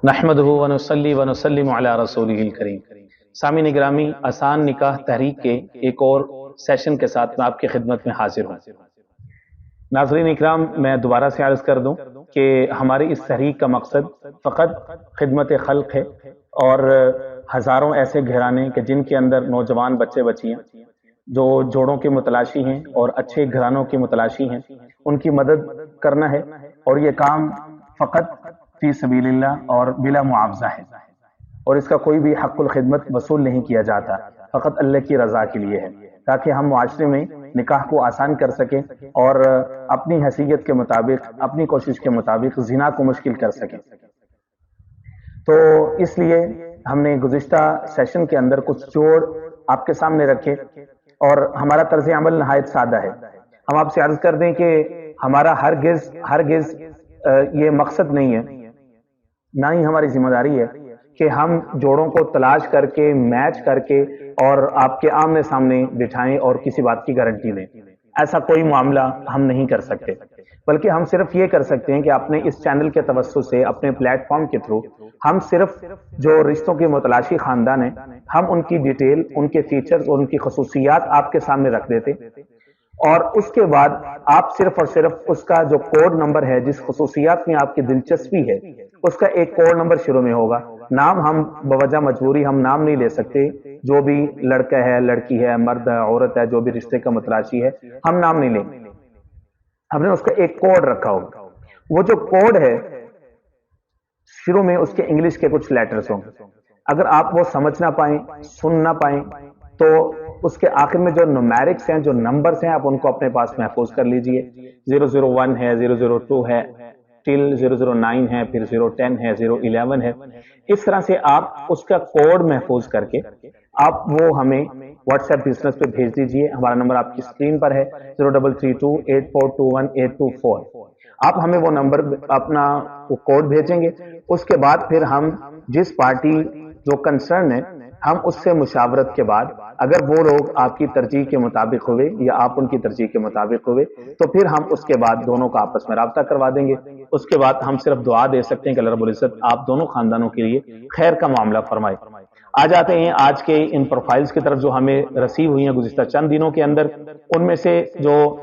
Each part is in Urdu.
نحمدہ ونصلی ونسلم علی رسولہ الکریم۔ سامعین گرامی، آسان نکاح تحریک کے ایک اور سیشن کے ساتھ میں آپ کی خدمت میں حاضر ہوں۔ ناظرین اکرام، میں دوبارہ سے عرض کر دوں کہ ہماری اس تحریک کا مقصد فقط خدمت خلق ہے، اور ہزاروں ایسے گھرانے کہ جن کے اندر نوجوان بچے بچیاں جو جوڑوں کے متلاشی ہیں اور اچھے گھرانوں کے متلاشی ہیں، ان کی مدد کرنا ہے، اور یہ کام فقط فی سبیل اللہ اور بلا معاوضہ ہے، اور اس کا کوئی بھی حق الخدمت وصول نہیں کیا جاتا، فقط اللہ کی رضا کے لیے ہے، تاکہ ہم معاشرے میں نکاح کو آسان کر سکیں اور اپنی حیثیت کے مطابق، اپنی کوشش کے مطابق زنا کو مشکل کر سکیں۔ تو اس لیے ہم نے گزشتہ سیشن کے اندر کچھ جوڑ آپ کے سامنے رکھے، اور ہمارا طرز عمل نہایت سادہ ہے۔ ہم آپ سے عرض کر دیں کہ ہمارا ہرگز یہ مقصد نہیں ہے، نہ ہی ہماری ذمہ داری ہے کہ ہم جوڑوں کو تلاش کر کے، میچ کر کے اور آپ کے آمنے سامنے بٹھائیں اور کسی بات کی گارنٹی دیں۔ ایسا کوئی معاملہ ہم نہیں کر سکتے، بلکہ ہم صرف یہ کر سکتے ہیں کہ اپنے اس چینل کے توسط سے، اپنے پلیٹ فارم کے تھرو، ہم صرف جو رشتوں کے متلاشی خاندان ہیں، ہم ان کی ڈیٹیل، ان کے فیچرز اور ان کی خصوصیات آپ کے سامنے رکھ دیتے، اور اس کے بعد آپ صرف اور صرف اس کا جو کوڈ نمبر ہے، جس خصوصیات میں آپ کی دلچسپی ہے، اس کا ایک کوڈ نمبر شروع میں ہوگا۔ نام ہم بوجہ مجبوری ہم نام نہیں لے سکتے، جو بھی لڑکا ہے، لڑکی ہے، مرد ہے، عورت ہے، جو بھی رشتے کا متلاشی ہے، ہم نام نہیں لیں، ہم نے اس کا ایک کوڈ رکھا ہوگا۔ وہ جو کوڈ ہے، شروع میں اس کے انگلش کے کچھ لیٹرز ہوں، اگر آپ وہ سمجھ نہ پائیں، سن نہ پائیں، تو اس کے آخر میں جو نومیرکس ہیں، جو نمبرز ہیں، آپ ان کو اپنے پاس محفوظ کر لیجئے۔ 001 ہے، 002 ہے، ٹل 009 ہے، پھر 010 ہے، 011 ہے۔ اس طرح سے آپ اس کا کوڈ محفوظ کر کے آپ وہ ہمیں واٹس ایپ بزنس پہ بھیج دیجئے۔ ہمارا نمبر آپ کی سکرین پر ہے، 0332842184۔ آپ ہمیں وہ نمبر، اپنا وہ کوڈ بھیجیں گے۔ اس کے بعد پھر ہم جس پارٹی جو کنسرن ہے، ہم اس سے مشاورت کے بعد، اگر وہ لوگ آپ کی ترجیح کے مطابق ہوئے یا آپ ان کی ترجیح کے مطابق ہوئے، تو پھر ہم اس کے بعد دونوں کا آپس میں رابطہ کروا دیں گے۔ اس کے بعد ہم صرف دعا دے سکتے ہیں کہ اللہ رب العزت آپ دونوں خاندانوں کے لیے خیر کا معاملہ فرمائے۔ آ جاتے ہیں آج کے ان پروفائلز کی طرف جو ہمیں رسیو ہوئی ہیں گزشتہ چند دنوں کے اندر۔ ان میں سے جو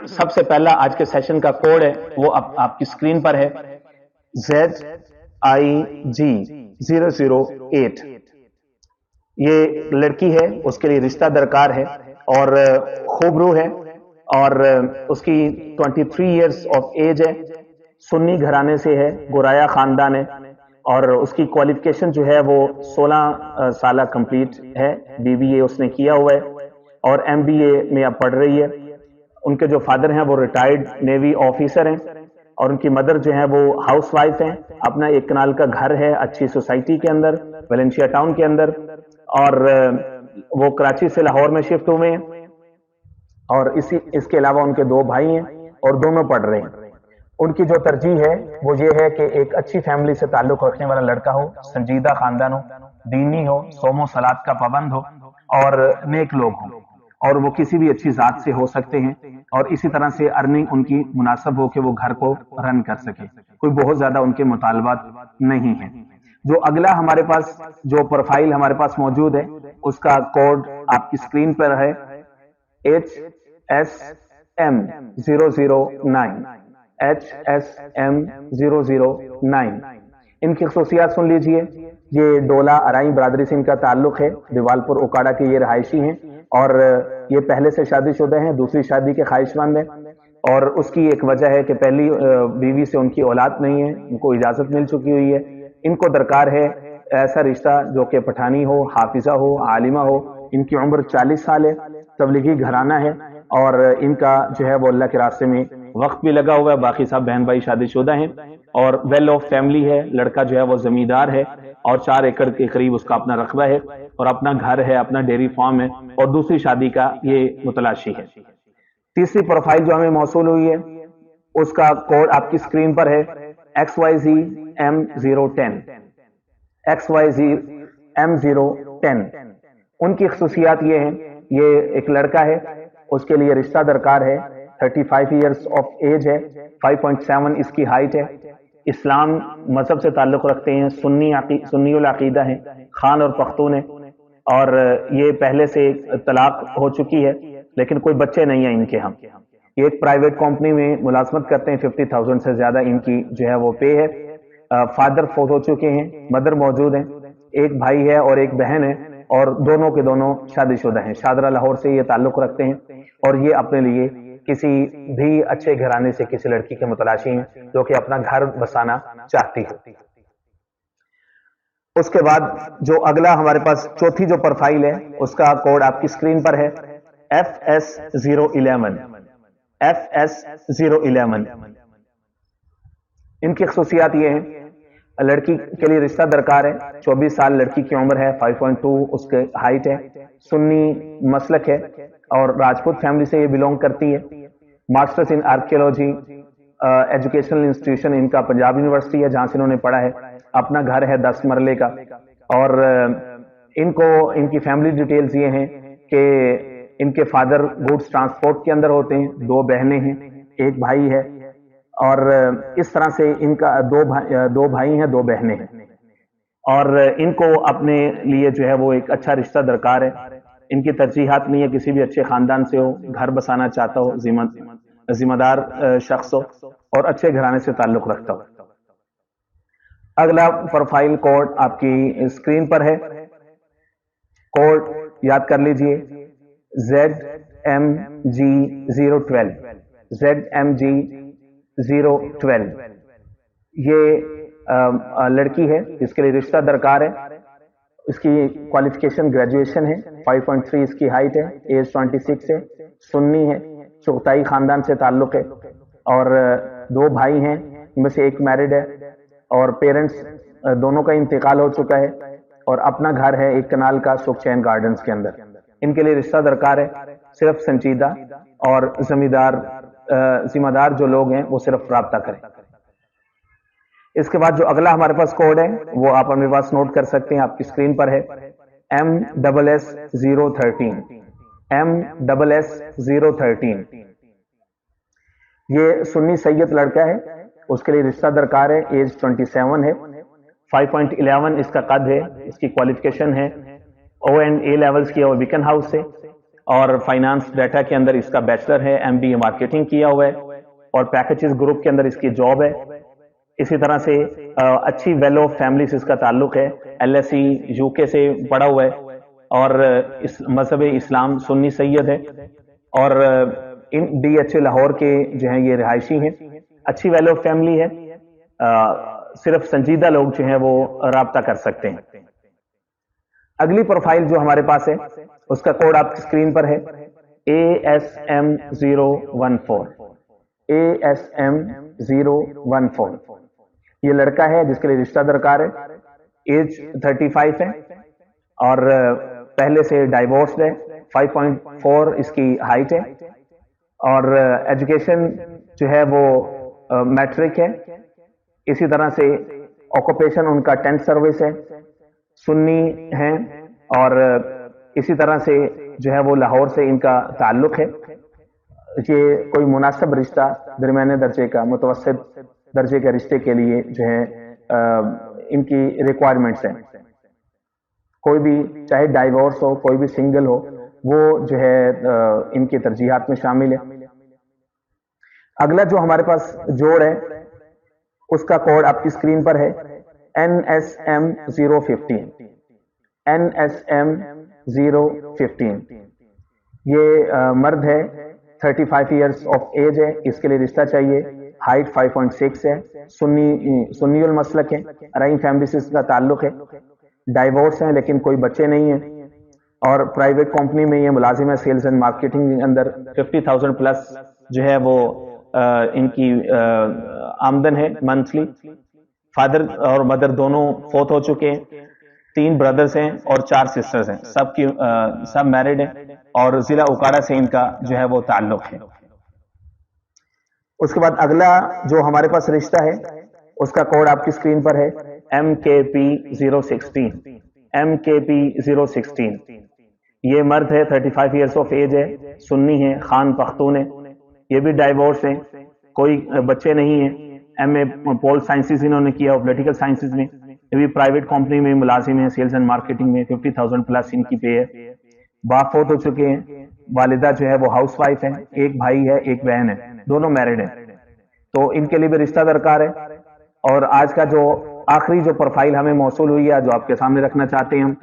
سب سے پہلا آج کے سیشن کا کوڈ ہے، وہ آپ کی سکرین پر ہے، ZIG 008۔ یہ لڑکی ہے، اس کے لیے رشتہ درکار ہے، اور خوبرو ہے، اور اس کی 23 ایئرز آف ایج ہے، سنی گھرانے سے ہے، گورایا خاندان ہے، اور اس کی کوالیفیکیشن جو ہے وہ 16 سالہ کمپلیٹ ہے۔ BBA اس نے کیا ہوا ہے، اور MBA میں اب پڑھ رہی ہے۔ ان کے جو فادر ہیں وہ ریٹائرڈ نیوی آفیسر ہیں، اور ان کی مدر جو ہیں وہ ہاؤس وائف ہیں۔ اپنا 1 کنال کا گھر ہے اچھی سوسائٹی کے اندر، ویلنشیا ٹاؤن کے اندر، اور وہ کراچی سے لاہور میں شفٹ ہوئے ہیں، اور اس کے علاوہ ان کے 2 بھائی ہیں، اور دونوں پڑھ رہے ہیں۔ ان کی جو ترجیح ہے وہ یہ ہے کہ ایک اچھی فیملی سے تعلق رکھنے والا لڑکا ہو، سنجیدہ خاندان ہو، دینی ہو، صوم و صلات کا پابند ہو، اور نیک لوگ ہوں، اور وہ کسی بھی اچھی ذات سے ہو سکتے ہیں، اور اسی طرح سے ارننگ ان کی مناسب ہو کہ وہ گھر کو رن کر سکے، کوئی بہت زیادہ ان کے مطالبات نہیں ہیں۔ جو اگلا ہمارے پاس جو پروفائل ہمارے پاس موجود ہے، اس کا کوڈ آپ کی سکرین پر ہے، HSM 009۔ HSM 009۔ ان کی خصوصیات سن لیجئے۔ یہ ڈولا ارائیں برادری سے ان کا تعلق ہے، دیوالپور اوکاڑا کے یہ رہائشی ہیں، اور یہ پہلے سے شادی شدہ ہیں، دوسری شادی کے خواہش مند ہیں، اور اس کی ایک وجہ ہے کہ پہلی بیوی سے ان کی اولاد نہیں ہے، ان کو اجازت مل چکی ہوئی ہے۔ ان کو درکار ہے ایسا رشتہ جو کہ پٹھانی ہو، حافظہ ہو، عالمہ ہو۔ ان کی عمر 40 سال ہے، تبلیغی گھرانہ ہے، اور ان کا جو ہے وہ اللہ کے راستے میں وقت بھی لگا ہوا ہے۔ باقی سب بہن بھائی شادی شدہ ہیں، اور ویل آف فیملی ہے۔ لڑکا جو ہے وہ زمیندار ہے، اور 4 ایکڑ کے قریب اس کا اپنا رقبہ ہے، اور اپنا گھر ہے، اپنا ڈیری فارم ہے، اور دوسری شادی کا یہ متلاشی ہے۔ تیسری پروفائل جو ہمیں موصول ہوئی ہے، اس کا کوڈ آپ کی سکرین پر ہے، XYZM010۔ XYZM010۔ ان کی خصوصیات یہ ہیں، یہ ایک لڑکا ہے، اس کے لیے رشتہ درکار ہے، 35 ایئرز آف ایج ہے، 5.7 اس کی ہائٹ ہے، اسلام مذہب سے تعلق رکھتے ہیں، سنی العقیدہ ہیں، خان اور پختون ہیں، اور یہ پہلے سے طلاق ہو چکی ہے لیکن کوئی بچے نہیں ہیں ان کے ہم. یہ ایک پرائیویٹ کمپنی میں ملازمت کرتے ہیں، 50,000 سے زیادہ ان کی جو ہے وہ پے ہے. فادر فوت ہو چکے ہیں، مدر موجود ہیں، ایک بھائی ہے اور ایک بہن ہے، اور دونوں کے دونوں شادی شدہ ہیں. شادرہ لاہور سے یہ تعلق رکھتے ہیں اور یہ اپنے لیے کسی بھی اچھے گھرانے سے کسی لڑکی کے متلاشی ہیں جو کہ اپنا گھر بسانا چاہتی ہے. اس کے بعد جو اگلا ہمارے پاس چوتھی جو پروفائل ہے اس کا کوڈ آپ کی اسکرین پر ہے FS011. FS011 ان کی خصوصیات یہ ہیں، لڑکی کے لیے رشتہ درکار ہے، 24 سال لڑکی کی عمر ہے، 5.2 اس کے ہائٹ ہے، سنی مسلک ہے اور راجپوت فیملی سے یہ بلونگ کرتی ہے. Masters in archaeology educational institution ان کا پنجاب یونیورسٹی ہے جہاں سے انہوں نے پڑھا ہے. اپنا گھر ہے 10 مرلے کا، اور ان کی فیملی ڈیٹیلز یہ ہیں کہ ان کے فادر گوڈز ٹرانسپورٹ کے اندر ہوتے ہیں، 2 بہنیں ہیں، ایک بھائی ہے، اور اس طرح سے ان کا 2 بھائی ہیں، 2 بہنیں ہیں، اور ان کو اپنے لیے جو ہے وہ ایک اچھا رشتہ درکار ہے. ان کی ترجیحات میں یہ کسی بھی اچھے خاندان سے ہو، گھر بسانا چاہتا ہو، ذمہ دار شخص ہو اور اچھے گھرانے سے تعلق رکھتا ہو. اگلا پروفائل کوڈ آپ کی اسکرین پر ہے، کوڈ یاد کر لیجئے ZMG012. ZMG012 یہ لڑکی ہے جس کے لیے رشتہ درکار ہے. اس کی کوالیفیکیشن گریجویشن ہے، 5.3 اس کی ہائٹ ہے، ایج 26 ہے، سنی ہے، چغتائی خاندان سے تعلق ہے، اور 2 بھائی ہیں ان میں سے ایک میرڈ ہے، اور پیرنٹس دونوں کا انتقال ہو چکا ہے، اور اپنا گھر ہے 1 کنال کا سکھچین گارڈنز کے اندر. ان کے لیے رشتہ درکار ہے، صرف سنجیدہ اور ذمہ دار جو لوگ ہیں وہ صرف رابطہ کریں. اس کے بعد جو اگلا ہمارے پاس کوڈ ہے وہ آپ اپنے پاس نوٹ کر سکتے ہیں، آپ کی اسکرین پر ہے MSS013. MSS013 یہ سنی سید لڑکا ہے، اس کے لیے رشتہ درکار ہے، ایج 27 ہے، 5.11 اس کا قد ہے. اس کی کوالیفیکیشن ہے O&A لیولز کی اور ویکن ہاؤس سے، اور فائنانس ڈیٹا کے اندر اس کا بیچلر ہے، MBA مارکیٹنگ کیا ہوا ہے، اور پیکیجز گروپ کے اندر اس کی جاب ہے. اسی طرح سے اچھی ویلو فیملی سے اس کا تعلق ہے، LSE UK سے پڑھا ہوا ہے، اور مذہب اسلام سنی سید ہے، اور DH لاہور کے جو ہیں یہ رہائشی ہیں. اچھی ویلو فیملی ہے، صرف سنجیدہ لوگ جو ہیں وہ رابطہ کر سکتے ہیں. اگلی پروفائل جو ہمارے پاس ہے اس کا کوڈ آپ کی اسکرین پر ہے ASM014. ASM014 یہ لڑکا ہے جس کے لیے رشتہ درکار ہے، ایج 35 ہے، اور پہلے سے ڈائیورسڈ ہے، 5.4 اس کی ہائٹ ہے، اور ایجوکیشن جو ہے وہ میٹرک ہے. اسی طرح سے آکوپیشن ان کا ٹینٹ سروس ہے، سنی ہیں، اور اسی طرح سے جو ہے وہ لاہور سے ان کا تعلق ہے. یہ کوئی مناسب رشتہ درمیانے درجے کا، متوسط درجے کے رشتے کے لیے جو ہے ان کی ریکوائرمنٹس ہیں. کوئی بھی چاہے ڈائیورس ہو، کوئی بھی سنگل ہو، وہ جو ہے ان کی ترجیحات میں شامل ہے. اگلا جو ہمارے پاس جوڑ ہے اس کا کوڈ آپ کی اسکرین پر ہے NSM015. NSM015 یہ مرد ہے، 35 ایئرس آف ایج ہے، اس کے لیے رشتہ چاہیے، ہائٹ 5.6 ہے، سنی المسلک ہے، رحیم فیملی سے اس کا تعلق ہے، ڈائیورس ہیں لیکن کوئی بچے نہیں ہیں، اور پرائیویٹ کمپنی میں یہ ملازم ہے، سیلز اینڈ مارکیٹنگ کے اندر. 50,000 پلس جو ہے وہ ان کی آمدن ہے منتھلی. فادر اور مدر دونوں فوت ہو چکے ہیں، 3 بردرز ہیں اور 4 سسٹرز ہیں، سب میرڈ ہیں، اور ضلع اوکارا سے ان کا جو ہے وہ تعلق ہے. اس کے بعد اگلا جو ہمارے پاس رشتہ ہے اس کا کوڈ آپ کی اسکرین پر ہے MKP016. MKP016 یہ مرد ہے، 35 ایئرس آف ایج ہے، سنی ہے، خان پختون ہے، یہ بھی ڈائیورس ہیں، کوئی بچے نہیں ہیں، MA پول سائنسز انہوں نے کیا، پولیٹیکل سائنسز میں، یہ بھی پرائیویٹ کمپنی میں ملازم ہیں، سیلز اینڈ مارکیٹنگ میں، 50,000 پلس ان کی پے ہے۔ باپ فوت ہو چکے ہیں، والدہ جو ہے وہ ہاؤس وائف ہے، ایک بھائی ہے ایک بہن ہے، دونوں میرڈ ہیں، تو ان کے لیے بھی رشتہ درکار ہے۔ اور آج کا جو آخری جو پروفائل ہمیں موصول ہوئی ہے، جو آپ کے سامنے رکھنا چاہتے ہیں ہم،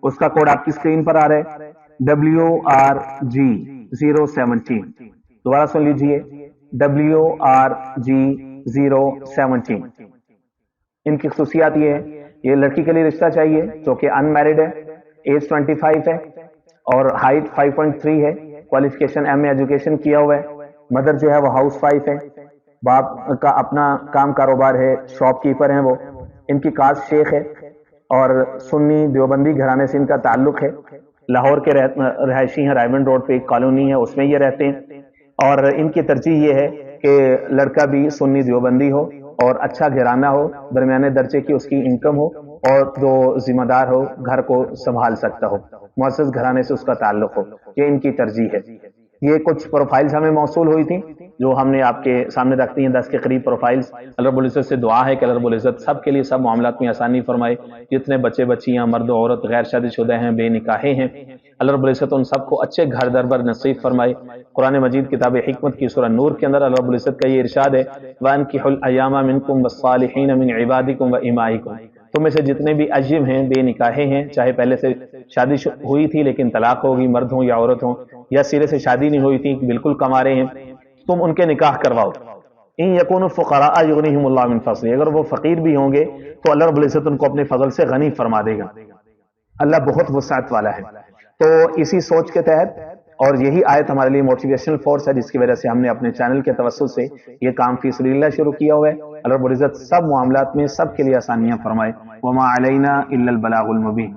اس کا کوڈ آپ کی اسکرین پر آ رہا ہے، WRG 017۔ دوبارہ سن لیجئے، WRG 017۔ ان کی خصوصیات یہ ہے، یہ لڑکی کے لیے رشتہ چاہیے جو کہ ان میرڈ ہے، ایج 25 ہے، اور ہائٹ 5.3 ہے، کوالیفیکیشن MA ایجوکیشن کیا ہوا ہے، مدر جو ہے وہ ہاؤس وائف ہے، باپ کا اپنا کام کاروبار ہے، شاپ کیپر ہیں وہ، ان کی کاسٹ شیخ ہے، اور سنی دیوبندی گھرانے سے ان کا تعلق ہے، لاہور کے رہائشی ہیں، رائمنڈ روڈ پہ ایک کالونی ہے اس میں یہ رہتے ہیں، اور ان کی ترجیح یہ ہے کہ لڑکا بھی سنی دیوبندی ہو اور اچھا گھرانہ ہو، درمیانے درجے کی اس کی انکم ہو، اور جو ذمہ دار ہو، گھر کو سنبھال سکتا ہو، معزز گھرانے سے اس کا تعلق ہو، یہ ان کی ترجیح ہے۔ یہ کچھ پروفائلز ہمیں موصول ہوئی تھی جو ہم نے آپ کے سامنے رکھتی ہیں، 10 کے قریب پروفائلز۔ اللہ رب العزت سے دعا ہے کہ اللہ رب العزت سب کے لیے سب معاملات میں آسانی فرمائے، جتنے بچے بچیاں، مرد و عورت، غیر شادی شدہ ہیں، بے نکاحے ہیں، اللہ رب العزت ان سب کو اچھے گھر در بر نصیب فرمائے۔ قرآن مجید کتاب حکمت کی سورہ نور کے اندر اللہ رب العزت کا یہ ارشاد ہے، وَأَنكِحُوا الْأَيَامَ مِنكُمْ وَالصَّالِحِينَ مِنْ عِبَادِكُمْ وَإِمَائِكُمْ۔ تم میں سے جتنے بھی عجم ہیں، بے نکاحے ہیں، چاہے پہلے سے شادی ہوئی تھی لیکن طلاق ہوگی، مرد ہوں یا عورت ہوں، یا سرے سے شادی نہیں ہوئی تھی، بالکل کمارے ہیں، تم ان کے نکاح کرواؤ۔ ان یکونوا فقراء یغنیہم اللہ من فضلہ، اگر وہ فقیر بھی ہوں گے تو اللہ رب العزت ان کو اپنے فضل سے غنی فرما دے گا، اللہ بہت وسعت والا ہے۔ تو اسی سوچ کے تحت، اور یہی آیت ہمارے لیے موٹیویشنل فورس ہے، جس کی وجہ سے ہم نے اپنے چینل کے توسط سے یہ کام فی سبیل اللہ شروع کیا ہوا ہے۔ اللہ رب العزت سب معاملات میں سب کے لیے آسانیاں فرمائے۔ وما علینا الا البلاغ المبین۔